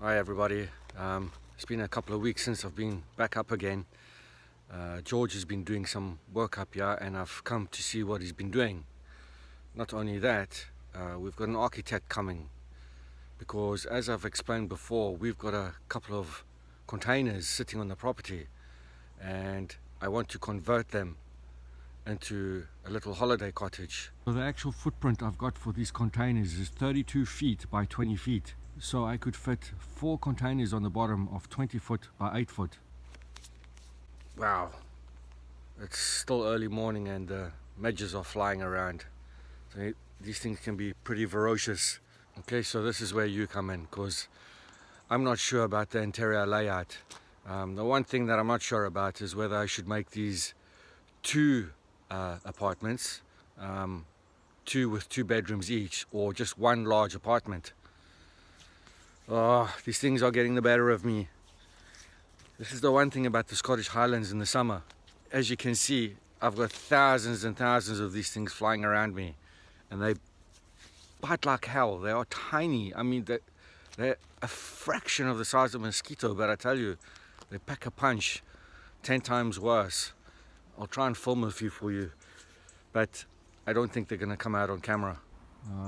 Hi everybody. It's been a couple of weeks since I've been back up again. George has been doing some work up here and I've come to see what he's been doing. Not only that, we've got an architect coming because, as I've explained before, we've got a couple of containers sitting on the property and I want to convert them into a little holiday cottage. So the actual footprint I've got for these containers is 32 feet by 20 feet. So I could fit 4 containers on the bottom of 20 foot by 8 foot. Wow, it's still early morning and the midges are flying around. So these things can be pretty ferocious. Okay, so this is where you come in because I'm not sure about the interior layout. The one thing that I'm not sure about is whether I should make these 2 apartments, 2 with 2 bedrooms each, or just 1 large apartment. Oh, these things are getting the better of me. This is the one thing about the Scottish Highlands in the summer. As you can see, I've got thousands and thousands of these things flying around me, and they bite like hell. They are tiny. I mean, they're a fraction of the size of a mosquito, but I tell you, they pack a punch 10 times worse. I'll try and film a few for you, but I don't think they're going to come out on camera.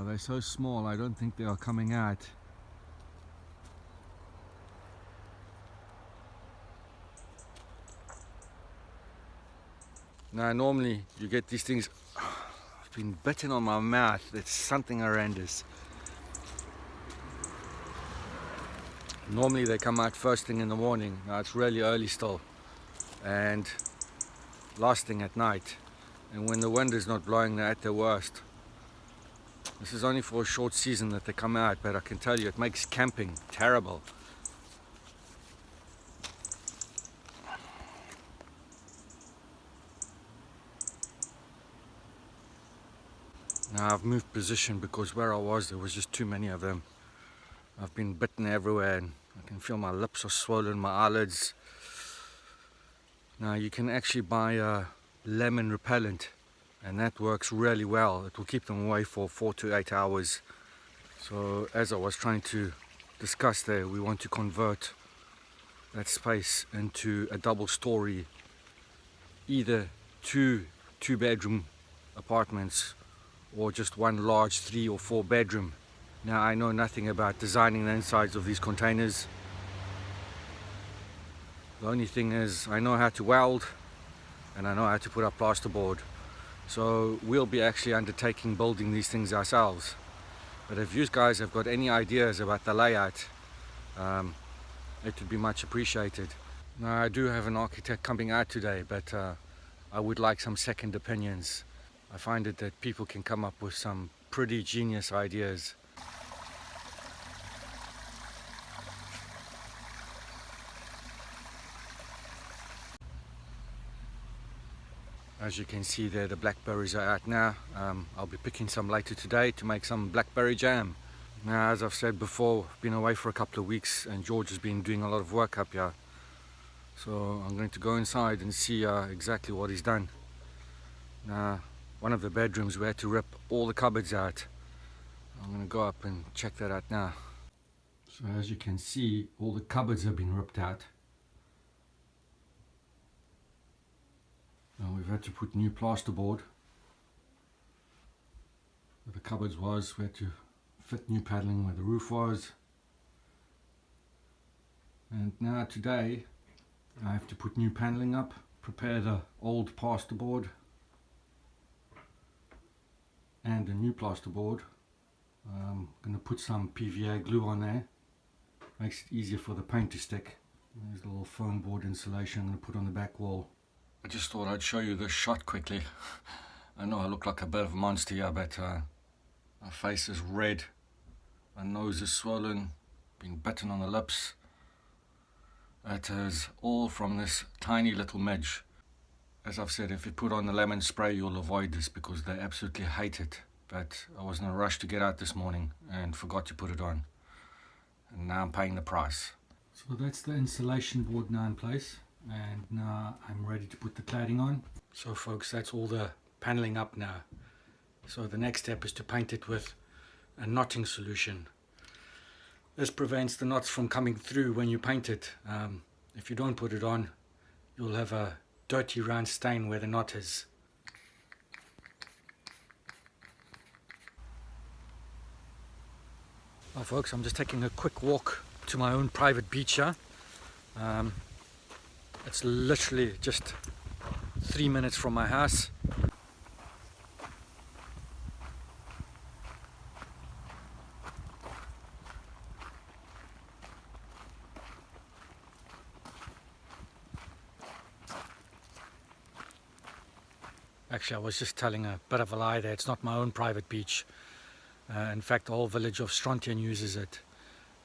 They're so small, I don't think they are coming out. Now, normally you get these things. I've been bitten on my mouth. It's something horrendous. Normally they come out first thing in the morning. Now it's really early still, and last thing at night. And when the wind is not blowing, they're at their worst. This is only for a short season that they come out, but I can tell you it makes camping terrible. Now I've moved position because where I was, there was just too many of them. I've been bitten everywhere and I can feel my lips are swollen, my eyelids. Now you can actually buy a lemon repellent and that works really well. It will keep them away for 4 to 8 hours. So as I was trying to discuss there, we want to convert that space into a double story, either 2 2-bedroom apartments or just 1 large 3 or 4 bedroom. Now I know nothing about designing the insides of these containers. The only thing is I know how to weld and I know how to put up plasterboard. So we'll be actually undertaking building these things ourselves. But if you guys have got any ideas about the layout, it would be much appreciated. Now I do have an architect coming out today, but I would like some second opinions. I find it that people can come up with some pretty genius ideas. As you can see there, the blackberries are out now. I'll be picking some later today to make some blackberry jam. Now, as I've said before, I've been away for a couple of weeks and George has been doing a lot of work up here. So I'm going to go inside and see exactly what he's done. Now, one of the bedrooms we had to rip all the cupboards out. I'm going to go up and check that out now. So as you can see, all the cupboards have been ripped out. Now we've had to put new plasterboard where the cupboards was. We had to fit new paddling where the roof was. And now today I have to put new paneling up, prepare the old plasterboard and a new plasterboard. I'm going to put some PVA glue on there, makes it easier for the paint to stick. There's a little foam board insulation I'm going to put on the back wall. I just thought I'd show you this shot quickly. I know I look like a bit of a monster here, but my face is red, my nose is swollen, been bitten on the lips. It is all from this tiny little midge. As I've said, if you put on the lemon spray, you'll avoid this because they absolutely hate it. But I was in a rush to get out this morning and forgot to put it on. And now I'm paying the price. So that's the insulation board now in place. And now I'm ready to put the cladding on. So folks, that's all the paneling up now. So the next step is to paint it with a knotting solution. This prevents the knots from coming through when you paint it. If you don't put it on, you'll have a dirty round stain where the knot is. Well folks, I'm just taking a quick walk to my own private beach here. It's literally just 3 minutes from my house. Actually, I was just telling a bit of a lie there. It's not my own private beach. In fact, the whole village of Strontian uses it.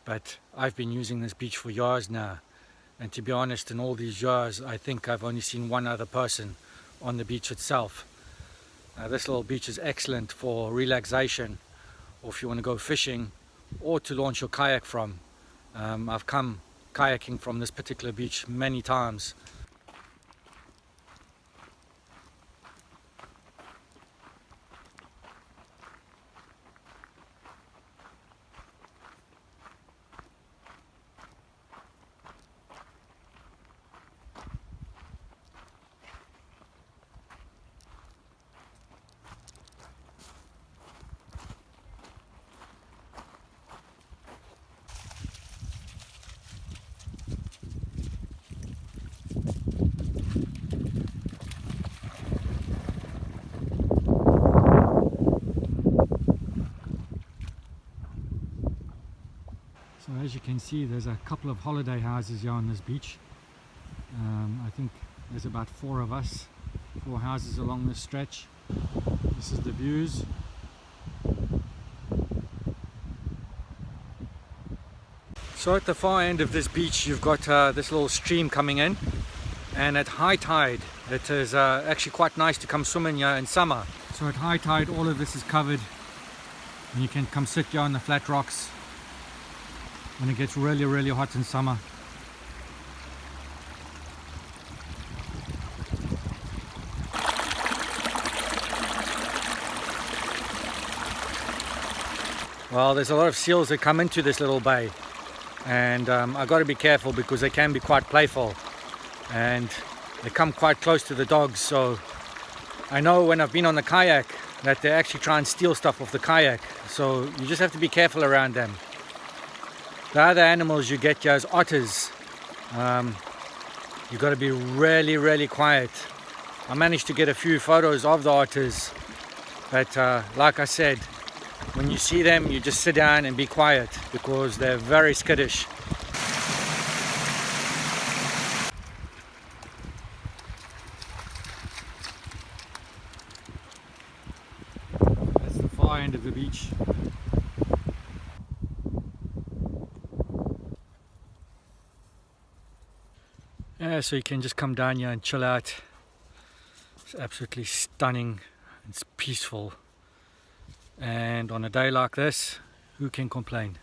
But I've been using this beach for years now. And to be honest, in all these years, I think I've only seen one other person on the beach itself. This little beach is excellent for relaxation, or if you want to go fishing, or to launch your kayak from. I've come kayaking from this particular beach many times. So as you can see, there's a couple of holiday houses here on this beach. I think there's about 4 of us, 4 houses along this stretch. This is the views. So at the far end of this beach you've got this little stream coming in, and at high tide it is actually quite nice to come swimming here in summer. So at high tide all of this is covered and you can come sit here on the flat rocks when it gets really hot in summer. Well, there's a lot of seals that come into this little bay, and I've got to be careful because they can be quite playful and they come quite close to the dogs. So I know when I've been on the kayak that they actually try and steal stuff off the kayak, so you just have to be careful around them. The other animals you get here is otters. You've got to be really quiet. I managed to get a few photos of the otters, but like I said, when you see them you just sit down and be quiet because they're very skittish. That's the far end of the beach. Yeah, so you can just come down here and chill out. It's absolutely stunning. It's peaceful. And on a day like this, who can complain?